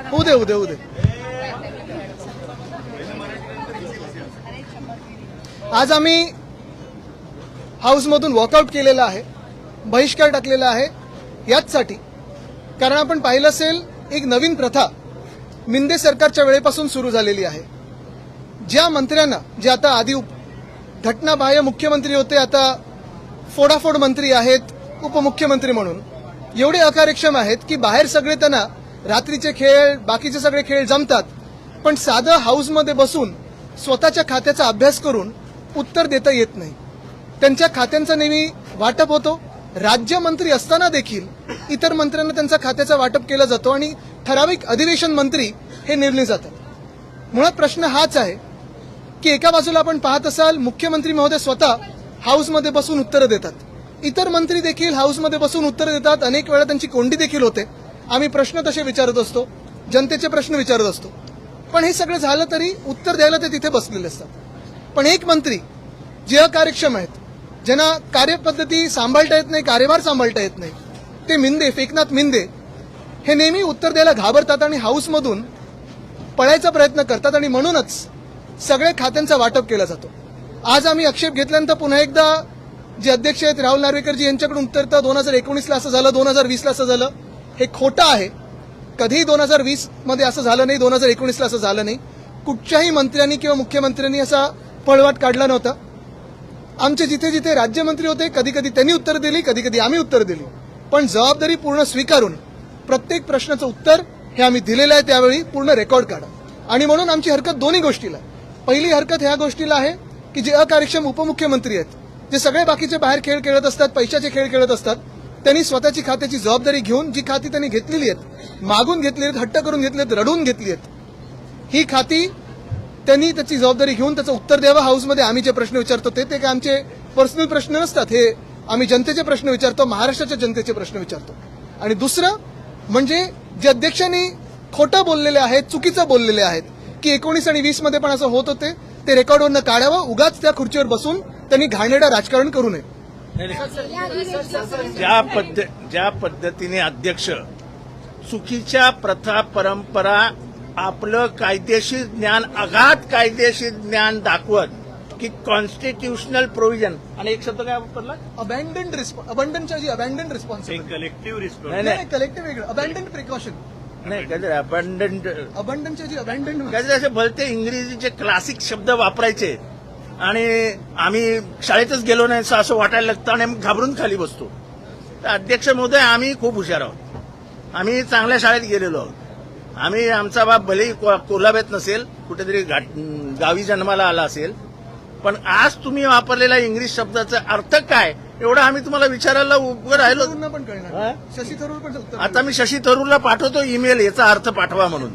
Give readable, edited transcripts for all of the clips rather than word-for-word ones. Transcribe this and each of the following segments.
होऊ दे. आज आम्ही हाऊसमधून वॉकआउट केलेला आहे, बहिष्कार टाकलेला आहे याचसाठी, कारण आपण पाहिलं असेल एक नवीन प्रथा मिंदे सरकारच्या वेळेपासून सुरू झालेली आहे. ज्या मंत्र्यांना, जे आता आधी घटनाबाह्य मुख्यमंत्री होते, आता फोडाफोड मंत्री आहेत, उपमुख्यमंत्री म्हणून एवढे अकार्यक्षम आहेत की बाहेर सगळे त्यांना रात्रीचे खेळ, बाकीचे सगळे खेळ जमतात, पण साधं हाऊसमध्ये बसून स्वतःच्या खात्याचा अभ्यास करून उत्तर देता येत नाही. त्यांच्या खात्यांचा नेहमी वाटप होतो. राज्यमंत्री असताना देखील इतर मंत्र्यांना त्यांचा खात्याचा वाटप केलं जातो आणि ठराविक अधिवेशन मंत्री हे निर्णय जातात. मुळात प्रश्न हाच आहे की एका बाजूला आपण पाहत असाल मुख्यमंत्री महोदय स्वतः हाऊसमध्ये बसून उत्तरं देतात, इतर मंत्री देखील हाऊसमध्ये बसून उत्तरं देतात, अनेक वेळा त्यांची कोंडी देखील होते. आम्ही प्रश्न तसे विचारत असतो, जनतेचे प्रश्न विचारत असतो, पण हे सगळं झालं तरी उत्तर द्यायला ते तिथे बसलेले असतात. पण एक मंत्री जे अकार्यक्षम आहेत, ज्यांना कार्यपद्धती सांभाळता येत नाही, कार्यभार सांभाळता येत नाही, ते मिंदे, एकनाथ मिंदे हे नेहमी उत्तर द्यायला घाबरतात आणि हाऊसमधून पळायचा प्रयत्न करतात आणि म्हणूनच सगळे खात्यांचा वाटप केला जातो. आज आम्ही आक्षेप घेतल्यानंतर पुन्हा एकदा जे अध्यक्ष आहेत राहुल नार्वेकरजी यांच्याकडून उत्तर तर 2019ला असं झालं, 2020ला असं झालं, हे खोटं आहे. कधीही 2020 मध्ये असं झालं नाही, 2019ला असं झालं नाही. कुठच्याही मंत्र्यांनी किंवा मुख्यमंत्र्यांनी असा पळवाट काढला नव्हता. आमचे जिथे जिथे राज्यमंत्री होते कधी कधी त्यांनी उत्तर दिली, कधी कधी आम्ही उत्तर दिली, पण जबाबदारी पूर्ण स्वीकारून प्रत्येक प्रश्नाचं उत्तर हे आम्ही दिलेलं आहे. त्यावेळी पूर्ण रेकॉर्ड काढा. आणि म्हणून आमची हरकत दोन्ही गोष्टीला आहे. पहिली हरकत ह्या गोष्टीला आहे की जे अकार्यक्षम उपमुख्यमंत्री आहेत, जे सगळे बाकीचे बाहेर खेळ खेळत असतात, पैशाचे खेळ खेळत असतात, त्यांनी स्वतःची खात्याची जबाबदारी घेऊन जी खाती त्यांनी घेतलेली आहेत, मागून घेतली आहेत, हट्ट करून घेतली आहेत, रडून घेतली आहेत, ही खाती त्यांनी त्याची जबाबदारी घेऊन त्याचं उत्तर द्यावं. हाऊसमध्ये आम्ही जे प्रश्न विचारतो ते काय आमचे पर्सनल प्रश्न नसतात, हे आम्ही जनतेचे प्रश्न विचारतो, महाराष्ट्राच्या जनतेचे प्रश्न विचारतो. आणि दुसरं म्हणजे जे अध्यक्षांनी खोटं बोललेले आहेत, चुकीचं बोललेले आहेत की 19 आणि 20 मध्ये पण असं होत होते, ते रेकॉर्डवरनं काढावं. उगाच त्या खुर्चीवर बसून त्यांनी घाणेरडं राजकारण करू नये. ज्या पद्धतीने अध्यक्ष चुकीच्या प्रथा परंपरा आपलं कायदेशीर ज्ञान, अगाध कायदेशीर ज्ञान दाखवत की कॉन्स्टिट्यूशनल प्रोव्हिजन, आणि एक शब्द काय वापरला, अबँडन्ड रिस्पॉन्सिबिलिटी, कलेक्टिव्ह रिस्पॉन्स, नाही कलेक्टिव्ह वेगळं, अबँडन्ड प्रिकॉशन नाही काहीतरी अबंडंट अबँडन्ड असे भलते इंग्रजीचे क्लासिक शब्द वापरायचे आणि आम्ही शाळेतच गेलो नाही असं वाटायला लागतं आणि घाबरून खाली बसतो. तर अध्यक्ष महोदय, आम्ही खूप हुशार आहोत, आम्ही चांगल्या शाळेत गेलेलो आहोत. आम्ही, आमचा बाप भलेही कोल्हाब्यात नसेल, कुठेतरी गावी जन्माला आला असेल, पण आज तुम्ही वापरलेला इंग्लिश शब्दाचा अर्थ काय एवढं आम्ही तुम्हाला विचारायला उभं राहिलो. पण कळणार, शशी थरूर पण उत्तर. आता मी शशी थरूरला पाठवतो ईमेल, याचा अर्थ पाठवा म्हणून,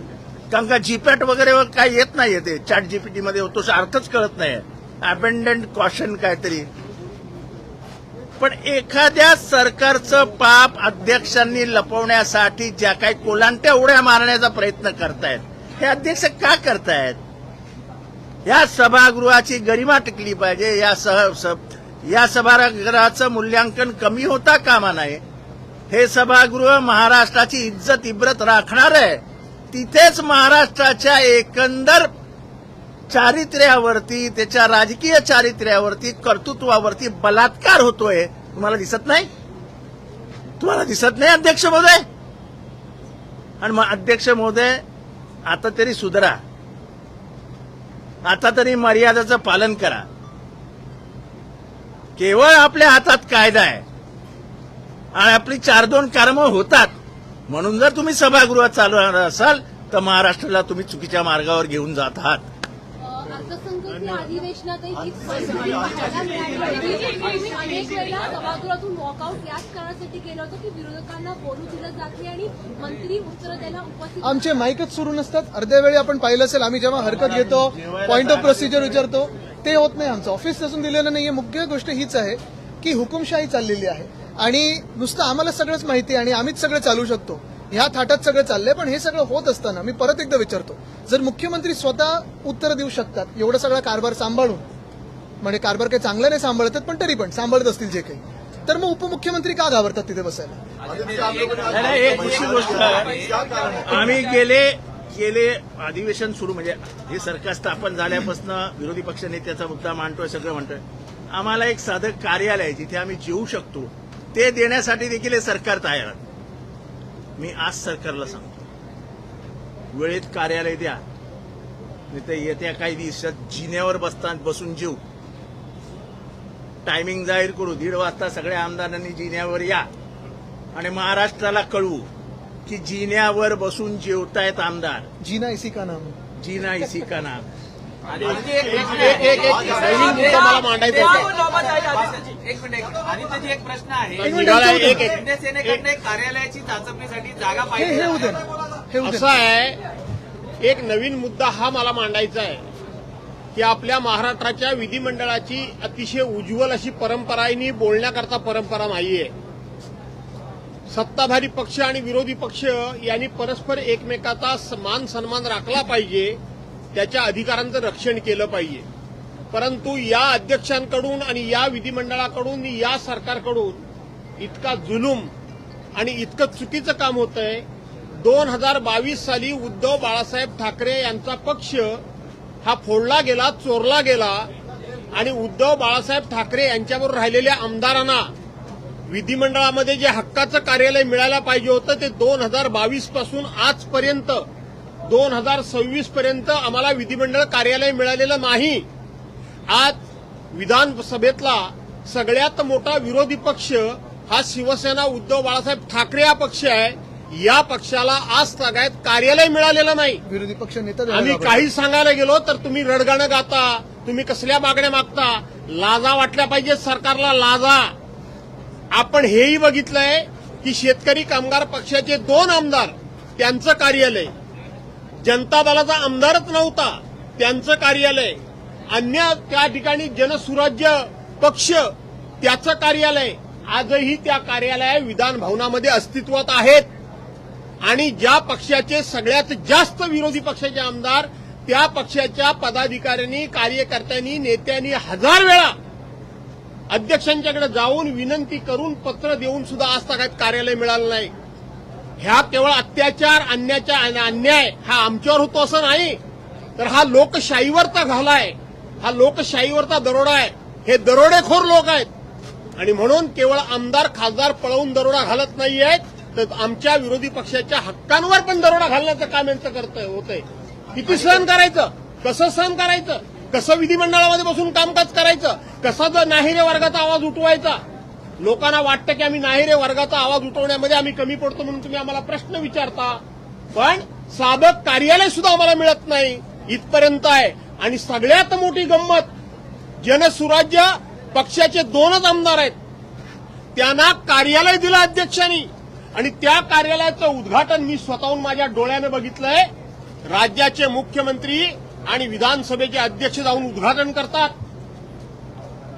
कारण का जीपॅट वगैरे काय येत नाहीये, ते चॅट जीपीटी मध्ये होतो, अर्थच कळत नाही. अबंडंट कॉशन काहीतरी. पण एखाद्या सरकारचं पाप अध्यक्षांनी लपवण्यासाठी ज्या काही कोलांट्या उड्या मारण्याचा प्रयत्न करतायत, हे अध्यक्ष का करतायत? या सभागृहाची गरिमा टिकली पाहिजे, या सभागृहाचं मूल्यांकन कमी होता कामा नये. हे सभागृह महाराष्ट्राची इज्जत इब्रत राखणार आहे, तिथेच महाराष्ट्राच्या एकंदर चारित्र्यावरती, त्याच्या राजकीय चारित्र्यावरती, कर्तृत्वावरती बलात्कार होतोय. तुम्हाला दिसत नाही? तुम्हाला दिसत नाही अध्यक्ष महोदय? आणि मग अध्यक्ष महोदय, आता तरी सुधरा, आता तरी मर्यादेचं पालन करा. केवळ आपल्या हातात कायदा आहे आणि आपली 4-2 कर्म होतात, म्हणून जर तुम्ही सभागृहात चालवणार असाल तर महाराष्ट्राला तुम्ही चुकीच्या मार्गावर घेऊन जात आहात. अर्थसंकल्पीय अधिवेशनातही हीच परिस्थिती अनेक वेळा सभागृहातून वॉकआउट याच कारणासाठी केलं होतं की विरोधकांना बोलू दिलं जात नाही आणि मंत्री उत्तर द्यायला उपस्थित. आमचे माईकच सुरू नसतात. अर्ध्या वेळी आपण पाहिलं असेल, आम्ही जेव्हा हरकत घेतो, पॉइंट ऑफ प्रोसिजर विचारतो, ते होत नाही. आमचं ऑफिस असून दिलेलं नाहीये. मुख्य गोष्ट हीच आहे की हुकुमशाही चाललेली आहे आणि नुसतं आम्हाला सगळंच माहिती आहे आणि आम्हीच सगळं चालू शकतो, ह्या थाटात सगळं चाललंय. पण हे सगळं होत असताना मी परत एकदा विचारतो, जर मुख्यमंत्री स्वतः उत्तर देऊ शकतात एवढा सगळा कारभार सांभाळून, म्हणजे कारभार काही चांगला नाही सांभाळतात पण तरी पण सांभाळत असतील जे काही, तर मग उपमुख्यमंत्री का घाबरतात तिथे बसायला? नाही, एक दुसरी गोष्ट आम्ही गेले अधिवेशन सुरू म्हणजे हे सरकार स्थापन झाल्यापासून विरोधी पक्ष नेत्याचा मुद्दा मांडतोय, सगळं म्हणतोय. आम्हाला एक साधं कार्यालय जिथे आम्ही जेवू शकतो ते देण्यासाठी देखील हे सरकार तयार आहे. मी आज सरकारला सांगतो, वेळेत कार्यालय द्या, नाही तर येत्या काही दिवसात जिन्यावर बसून जेऊ. टायमिंग जाहीर करू, 1:30 वाजता सगळ्या आमदारांनी जिन्यावर या आणि महाराष्ट्राला कळवू की जिन्यावर बसून जेवतायत आमदार. जीना इसी का नाम. जीना इसी का नाम. एक नवीन मुद्दा मला मांडायचा होता. एक मिनिट आदित्यजी, एक प्रश्न आहे. निघाला एक शिंदे सेनेकडनं एक कार्यालयाची चाचपणीसाठी जागा हे पाहिजे. उद्या हे उद्या असं आहे, एक नवीन मुद्दा हा मला मांडायचा आहे की आपल्या महाराष्ट्राच्या विधिमंडळाची अतिशय उज्ज्वल अशी परंपरा आहे, आणि बोलण्याकरता परंपरा नाहीये. सत्ताधारी पक्ष आणि विरोधी पक्ष यांनी परस्पर एकमेकाचा मान सन्मान राखला पाहिजे, त्याच्या अधिकारांचं रक्षण केलं पाहिजे. परंतु या अध्यक्षांकडून आणि या विधिमंडळाकडून या सरकारकडून इतका जुलूम आणि इतकं चुकीचं काम होतंय. 2022 साली उद्धव बाळासाहेब ठाकरे यांचा पक्ष हा फोडला गेला, चोरला गेला, आणि उद्धव बाळासाहेब ठाकरे यांच्याबरोबर राहिलेल्या आमदारांना विधिमंडळामध्ये जे हक्काचं कार्यालय मिळायला पाहिजे होतं ते 2022 पासून आजपर्यंत 2026 पर्यंत आम्हाला विधिमंडळ कार्यालय मिळालेलं नाही. आज विधानसभेतला सगळ्यात मोठा विरोधी पक्ष हा शिवसेना उद्धव बाळासाहेब ठाकरे हा पक्ष आहे. या पक्षाला आज तागायत कार्यालय मिळालेलं नाही. विरोधी पक्ष नेता आम्ही काही सांगायला गेलो तर तुम्ही रडगाणं गाता, तुम्ही कसल्या मागण्या मागता. लाजा वाटल्या पाहिजे सरकारला, लाजा. आपण हेही बघितलंय की शेतकरी कामगार पक्षाचे 2 आमदार, त्यांचं कार्यालय, जनता दलाचा आमदारच नव्हता त्यांचं कार्यालय, अन्य त्या ठिकाणी जनसुराज्य पक्ष त्याचं कार्यालय, आजही त्या कार्यालय विधान भवनामध्ये अस्तित्वात आहेत. आणि ज्या पक्षाचे सगळ्यात जास्त विरोधी पक्षाचे आमदार, त्या पक्षाच्या पदाधिकाऱ्यांनी, कार्यकर्त्यांनी, नेत्यांनी 1000 वेळा अध्यक्षांच्याकडे जाऊन विनंती करून पत्र देऊन सुद्धा आज तक कार्यालय मिळालं नाही. ह्या केवळ अत्याचार, अन्याय हा आमच्यावर होतो असं नाही, तर हा लोकशाहीवरचा घाला आहे, हा लोकशाहीवरचा दरोडा आहे. हे दरोडेखोर लोक आहेत. आणि म्हणून केवळ आमदार, खासदार पळवून दरोडा घालत नाही आहेत, तर आमच्या विरोधी पक्षाच्या हक्कांवर पण दरोडा घालण्याचं काम यांचं होतंय. किती सहन करायचं, कसं सहन करायचं, कसं विधिमंडळामध्ये बसून कामकाज करायचं, कसा जर नाहिरे वर्गाचा आवाज उठवायचा. लोकांना वाटतं की आम्ही नाहिरे वर्गाचा आवाज उठवण्यामध्ये आम्ही कमी पडतो म्हणून तुम्ही आम्हाला प्रश्न विचारता, पण साधं कार्यालय सुद्धा आम्हाला मिळत नाही, इथपर्यंत आहे. आणि सगळ्यात मोठी गंमत, जनसुराज्य पक्षाचे 2च आमदार आहेत, त्यांना कार्यालय दिलं अध्यक्षांनी, आणि त्या कार्यालयाचं उद्घाटन मी स्वतःहून माझ्या डोळ्यानं बघितलंय. राज्याचे मुख्यमंत्री आणि विधानसभेचे अध्यक्ष जाऊन उद्घाटन करतात.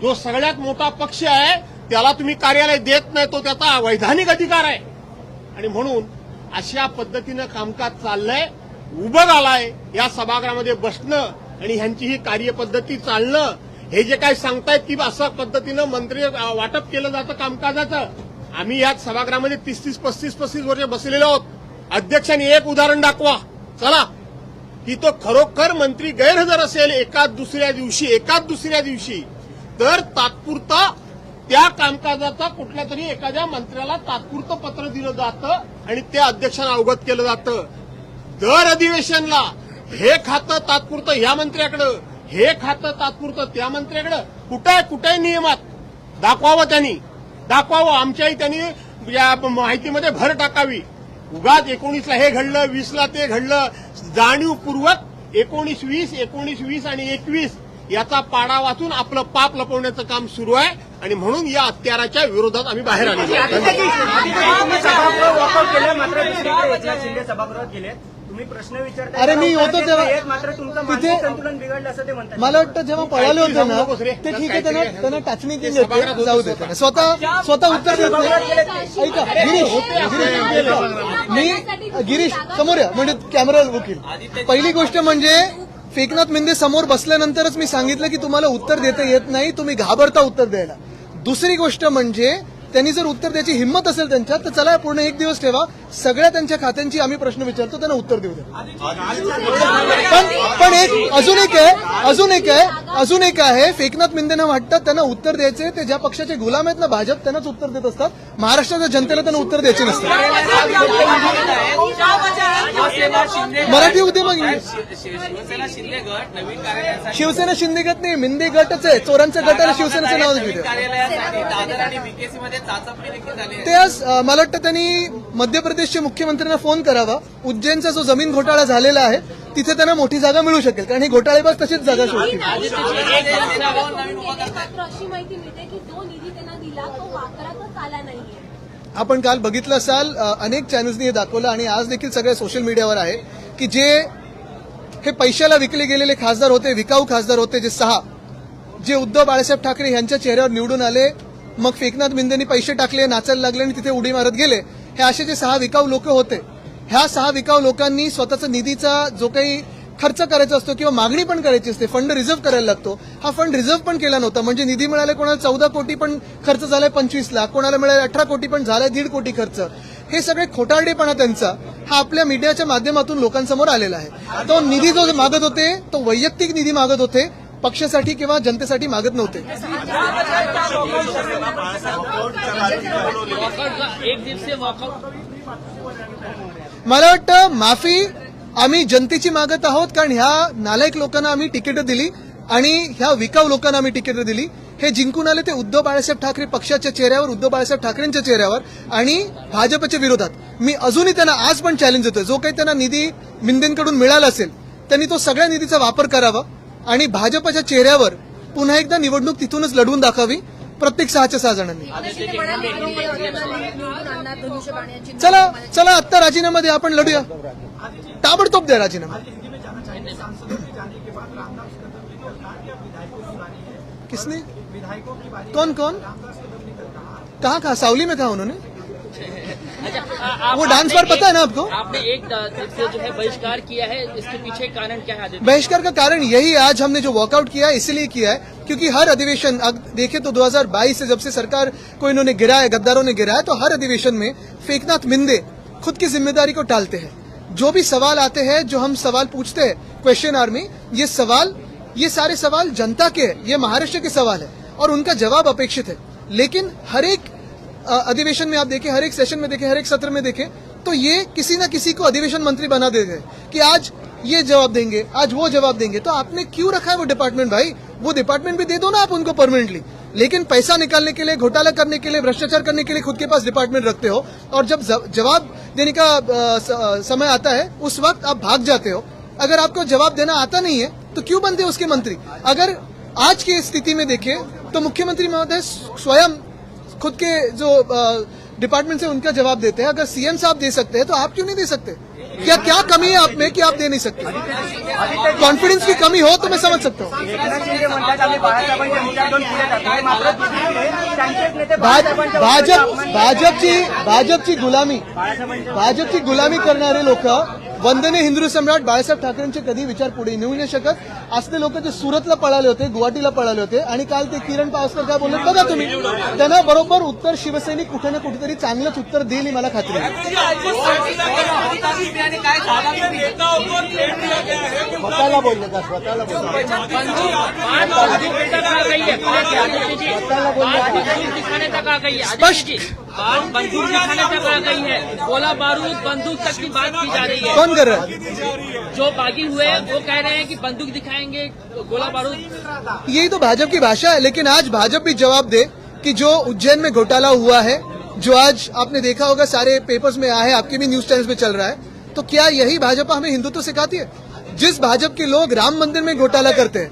जो सगळ्यात मोठा पक्ष आहे त्याला तुम्ही कार्यालय देत नाही, तो त्याचा वैधानिक अधिकार आहे. आणि म्हणून अशा पद्धतीनं कामकाज चाललंय. उभं घालाय या सभागृहामध्ये बसणं आणि ह्यांची ही कार्यपद्धती चालणं, हे जे काय सांगतायत की असं पद्धतीनं मंत्री वाटप केलं जातं कामकाजाचं. आम्ही या सभागृहामध्ये 30-35 35 वर्ष बसलेलो आहोत. अध्यक्षांनी एक उदाहरण दाखवा चला की तो खरोखर मंत्री गैरहजर असेल एकाच दुसऱ्या दिवशी, तर तात्पुरता त्या कामकाजाचा कुठल्या तरी एखाद्या मंत्र्याला तात्पुरतं पत्र दिलं जातं आणि ते अध्यक्षांना अवगत केलं जातं. दर अधिवेशनला हे खातं तात्पुरतं ह्या मंत्र्याकडं, हे खातं तात्पुरतं त्या मंत्र्याकडं. कुठे नियमात दाखवावं, त्यांनी दाखवावं. आमच्याही त्यांनी या माहितीमध्ये भर टाकावी. उगाच 19ला हे घडलं, 20ला ते घडलं, जाणीवपूर्वक 19-20 आणि 21 याचा पाडा वाचून आपलं पाप लपवण्याचं काम सुरू आहे. आणि म्हणून या हत्याराच्या विरोधात आम्ही बाहेर आलेलो तुम्ही प्रश्न विचारता, अरे मी होतो तेव्हा मात्र तुमचं तिथे मानसिक संतुलन बिघडलं असं ते म्हणतात. मला वाटतं जेव्हा पळाले होते ना ते ठीक आहे, त्यांना टाचणी केली होती, जाऊ देत नाही. स्वतः उत्तर देत नाही. ऐका गिरीश समोर या, म्हणजे कॅमेरा वकील. पहिली गोष्ट म्हणजे एकनाथ शिंदे समोर बसल्यानंतरच मी सांगितलं की तुम्हाला उत्तर देता येत नाही, तुम्ही घाबरता उत्तर द्यायला. दुसरी गोष्ट म्हणजे त्यांनी जर उत्तर द्यायची हिंमत असेल त्यांच्यात तर चला पूर्ण एक दिवस ठेवा, सगळ्या त्यांच्या खात्यांची आम्ही प्रश्न विचारतो, त्यांना उत्तर देऊ द्या. पण एक अजून एक आहे फेकनाथ मिंदेना वाटतं त्यांना उत्तर द्यायचे, ते ज्या पक्षाचे गुलाम आहेत ना भाजप, त्यांनाच उत्तर देत असतात. महाराष्ट्राच्या जनतेला त्यांना उत्तर द्यायचे नसतं. मराठी उद्यमक शिवसेना शिंदे गट नवीन कार्यालयासाठी शिवसेना शिंदे गट नाही, मिंदे गटच आहे. चोरांच्या गटाला शिवसेनेचं नाव दिलं. कार्यालयासाठी दादर आणि बीकेसी मध्ये चाचपणी देखील झाली ते आज मला वाटतं त्यांनी मध्य प्रदेशचे मुख्यमंत्र्यांना फोन करावा. उज्जैनचा जो जमीन घोटाळा झालेला आहे तिथे त्यांना मोठी जागा मिळू शकेल, कारण हे घोटाळेबाज तशीच जागा शोधतील. मात्र अशी माहिती मिळते की जो निधी त्यांना दिला तो वापरातच आला नाहीये. आपण काल बघितलं असाल, अनेक चॅनल्सनी हे दाखवलं आणि आज देखील सगळ्या सोशल मीडियावर आहे की जे हे पैशाला विकले गेलेले खासदार होते, विकाऊ खासदार होते, जे 6 जे उद्धव बाळासाहेब ठाकरे यांच्या चेहऱ्यावर निवडून आले, मग फेकनाथ मिंदेंनी पैसे टाकले, नाचायला लागले आणि तिथे उडी मारत गेले. हे असे जे 6 विकाऊ लोक होते, ह्या 6 विकाऊ लोकांनी स्वतःचा निधीचा जो काही खर्च करायचा असतो किंवा मागणी पण करायची असते, फंड रिझर्व्ह करायला लागतो, हा फंड रिझर्व्ह पण केला नव्हता. म्हणजे निधी मिळाले, कोणाला 14 कोटी पण खर्च झालाय 25 लाख, कोणाला मिळाले 18 कोटी पण झालाय 1.5 कोटी खर्च. हे सगळे खोटारडेपणा त्यांचा हा आपल्या मीडियाच्या माध्यमातून लोकांसमोर आलेला आहे. तो निधी जो मागत होते तो वैयक्तिक निधी मागत होते, पक्षासाठी किंवा जनतेसाठी मागत नव्हते. मला वाटतं माफी आम्ही जनतेची मागत आहोत, कारण ह्या नालायक लोकांना आम्ही तिकीटं दिली आणि ह्या विकाऊ लोकांना आम्ही तिकीटं दिली. हे जिंकून आले ते उद्धव बाळासाहेब ठाकरे पक्षाच्या चेहऱ्यावर, उद्धव बाळासाहेब ठाकरेंच्या चेहऱ्यावर आणि भाजपच्या विरोधात. मी अजूनही त्यांना आज पण चॅलेंज देतोय, जो काही त्यांना निधी मिंदेंकडून मिळाला असेल त्यांनी तो सगळ्या निधीचा वापर करावा आणि भाजपच्या चेहऱ्यावर पुन्हा एकदा निवडणूक तिथूनच लढवून दाखवावी प्रत्येक 6च्या 6 जणांनी. चला आत्ता राजीनामा द्या, आपण लढूया, ताबडतोब द्या राजीनामा. किसने? कौन कहा सावली में कहा उन्होंने? वो डांस बार पता है ना आपको? आपने एक से जो है बहिष्कार किया है, इसके पीछे कारण क्या है? बहिष्कार का कारण यही आज हमने जो वॉकआउट किया है इसलिए किया है क्योंकि हर अधिवेशन देखे तो 2022 से जब से सरकार को इन्होंने गिराया है, गद्दारों ने गिराया है, तो हर अधिवेशन में फेकनाथ मिंदे खुद की जिम्मेदारी को टालते हैं. जो भी सवाल आते हैं, जो हम सवाल पूछते हैं क्वेश्चन आवर में, ये सारे सवाल जनता के हैं, ये महाराष्ट्र के सवाल है और उनका जवाब अपेक्षित है. लेकिन हर एक अधिवेशन में आप देखें, हर एक सेशन में देखें, हर एक सत्र में देखें, तो ये किसी न किसी को अधिवेशन मंत्री बना देते हैं कि आज ये जवाब देंगे, आज वो जवाब देंगे. तो आपने क्यों रखा है वो डिपार्टमेंट भाई? वो डिपार्टमेंट भी दे दो ना आप उनको परमानेंटली. लेकिन पैसा निकालने के लिए, घोटाला करने के लिए, भ्रष्टाचार करने के लिए खुद के पास डिपार्टमेंट रखते हो और जब जवाब देने का समय आता है उस वक्त आप भाग जाते हो. अगर आपको जवाब देना आता नहीं है तो क्यों बनते उसके मंत्री? अगर आज की स्थिति में देखें तो मुख्यमंत्री महोदय स्वयं खुद के जो डिपार्टमेंट से उनका जवाब देते हैं. अगर सीएम साहब दे सकते हैं तो आप क्यों नहीं दे सकते? क्या कमी है आप में कि आप दे नहीं सकते? कॉन्फिडेंस की कमी हो तो मैं समझ सकता हूँ. एकनाथ शिंदे म्हणतात आम्ही बाळासाहेबांचे मुद्दाटोन केले जाते, मात्र त्यांचे एक नेते भाजपची गुलामी करणारे लोक वंदनीय हिंदू सम्राट बाळासाहेब ठाकरेंचे कधी विचार पुढे नेऊ नाही शकत. असले लोक जे सुरतला पळाले होते, गुवाहाटीला पळाले होते आणि काल ते किरण पावसकर काय बोलले बघा तुम्ही, त्यांना बरोबर उत्तर शिवसैनिक कुठे ना कुठेतरी चांगलंच उत्तर देईल ही मला खात्री आहे. स्वतःला बोलले का? स्वतःला बोलले दिखाने तक आ गई है, स्पष्ट बंदूक दिखाने तक आ गई है, गोला बारूद बंदूक तक की बात की जा रही है. कौन कर रहा है? जो बागी हुए वो कह रहे हैं कि बंदूक दिखाएंगे, गोला बारूद. यही तो भाजपा की भाषा है. लेकिन आज भाजपा भी जवाब दे कि जो उज्जैन में घोटाला हुआ है, जो आज आपने देखा होगा सारे पेपर्स में आया है, आपके भी न्यूज चैनल्स में चल रहा है, तो क्या यही भाजपा हमें हिंदुत्व सिखाती है? जिस भाजपा के लोग राम मंदिर में घोटाला करते हैं,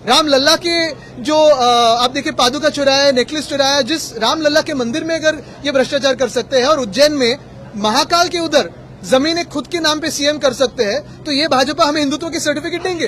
राम लल्ला के जो आप देखिए पादुका चुराया, नेकलेस चुराया, जिस राम लल्ला के मंदिर में अगर ये भ्रष्टाचार कर सकते हैं और उज्जैन में महाकाल के उधर जमीनें खुद के नाम पे सीएम कर सकते हैं, तो ये भाजपा हमें हिंदुत्व की सर्टिफिकेट देंगे?